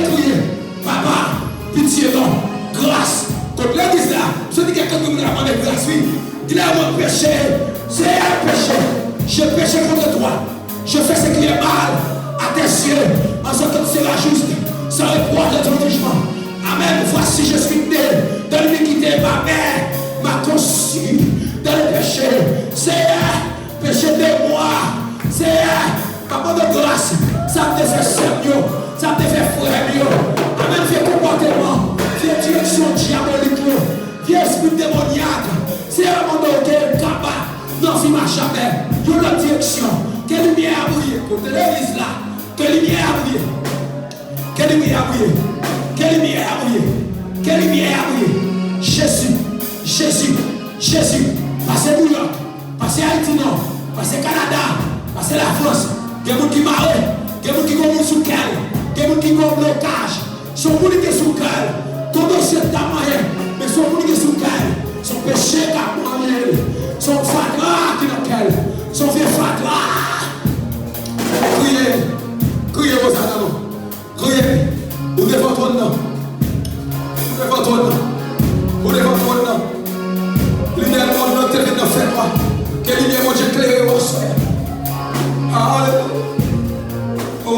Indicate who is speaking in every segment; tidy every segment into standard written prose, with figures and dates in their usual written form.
Speaker 1: crier, papa, pitié non, grâce. Quand l'église là, je dis quelqu'un qui me demande grâce, oui. Il a mon péché, c'est un péché. Je péché contre toi. Je fais ce qui est mal à tes yeux, en sorte que tu seras juste, sans reproche de ton jugement. Amen. Voici, je suis né dans l'iniquité. Ma mère m'a conçu dans le péché. C'est péché de moi. C'est papa de grâce. Ça te fait sérieux. Ça te fait frère. Amen. Vieux comportement. Vieux direction diabolique. Vieux esprit démoniaque. C'est un monde auquel il est capable. Non, si ma jamais. Il y a une direction. Quelle lumière a brillé. Côté l'église là. Quelle lumière a brillé. Quelle lumière a brillé. Quelle lumière a brillé. Quelle lumière a brillé. Jésus. Jésus. Jésus. Passez New York. Passez Haïti non. Passez Canada. Passez la France. Il y a des gens qui marrent. Il y a des gens qui ont sous cœur. Il y a des gens qui ont blocage. Ils sont tous les sous cœur. Tout dossier est moyen. Mais ils sont tous les sous cœur. Son péché qui a mangé. Son fatra qui n'a qu'elle. Son vieux fatra. Criez. Criez vos anneaux. Criez. Vous devez votre nom. Vous devez votre nom. Vous devez votre nom. Lumière mon nom, t'es dans fait moi. Quelle lumière mon Dieu éclairé au soir. Alléluia. Oh.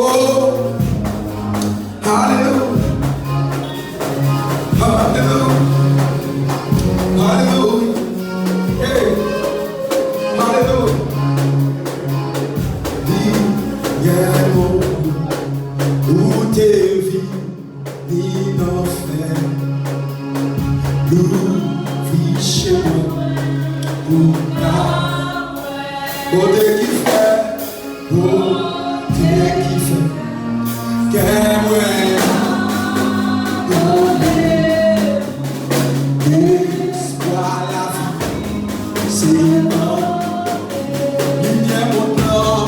Speaker 1: Alléluia. Alléluia. Alléluia. Hey. Alléluia. Dis-moi où t'es vie, ni l'enfer. Nous fichons pour ta beauté qui fait, beauté qui fait, qu'elle espoir la vie, c'est non. Lumière mon nom,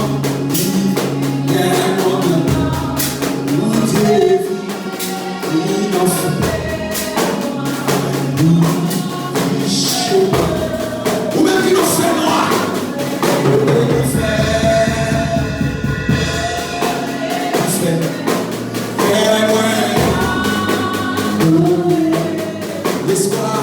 Speaker 1: lumière mon nom, où t'es vie, ni l'enfer. Ou même qui nous fait noir. L'espoir,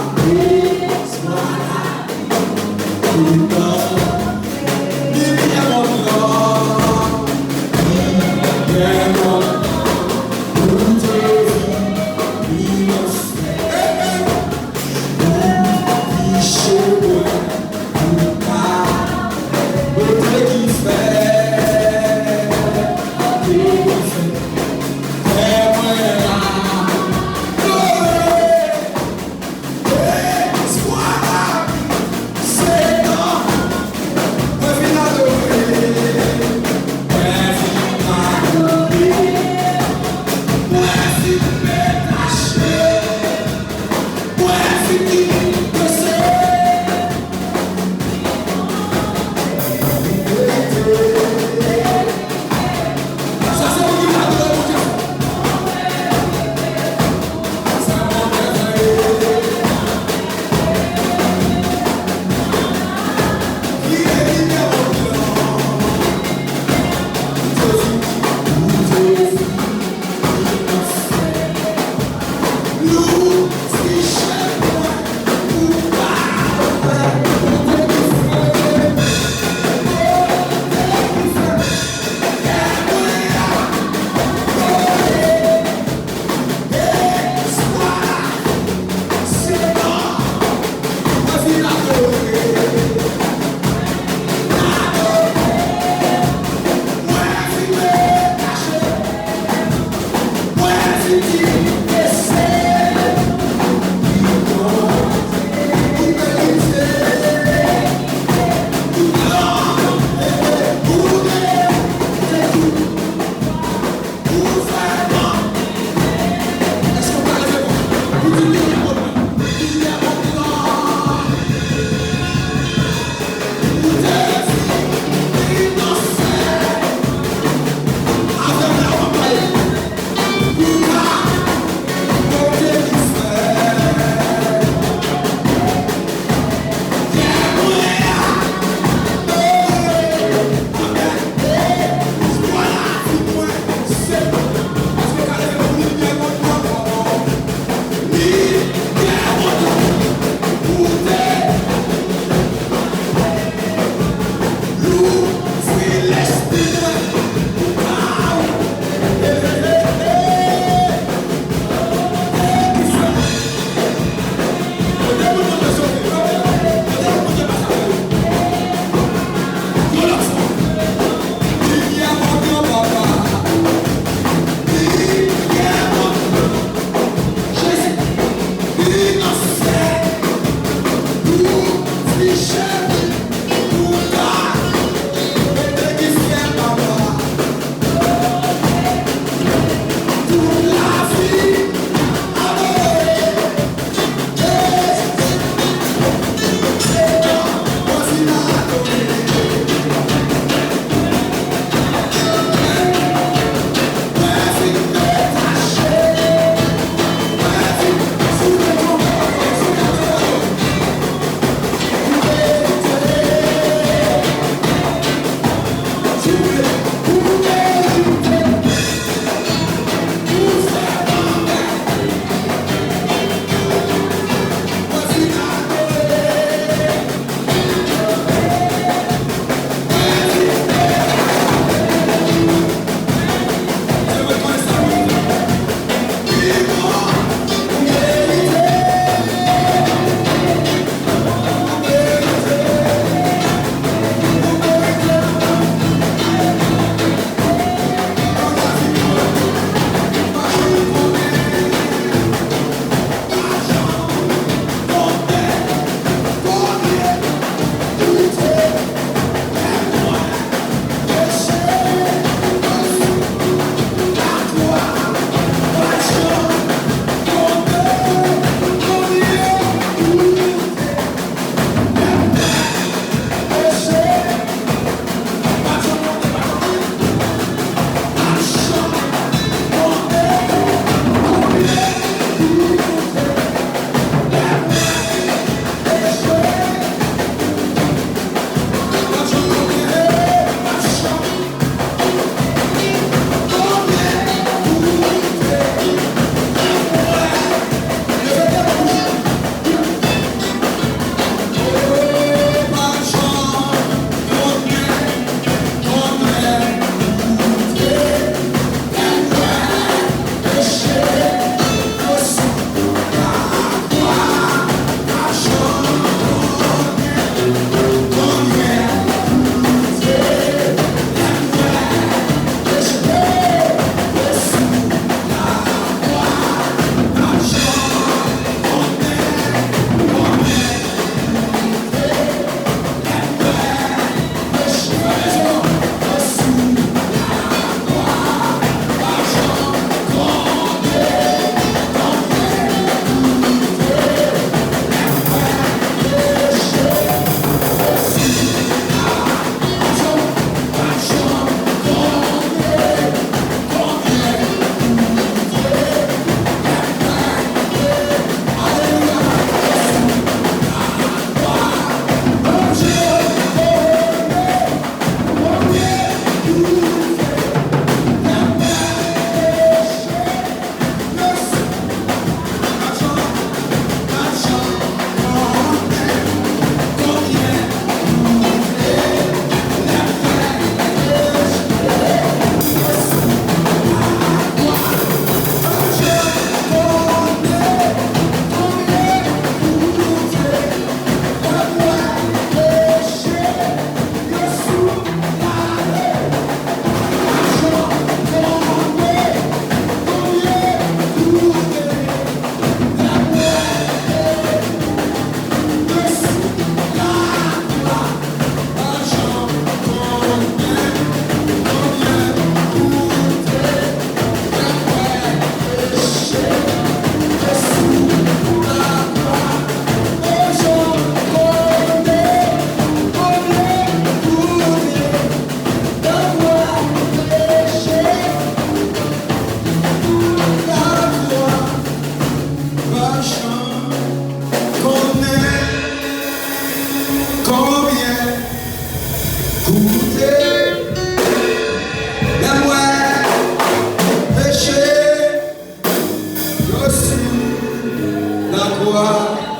Speaker 1: Gloire.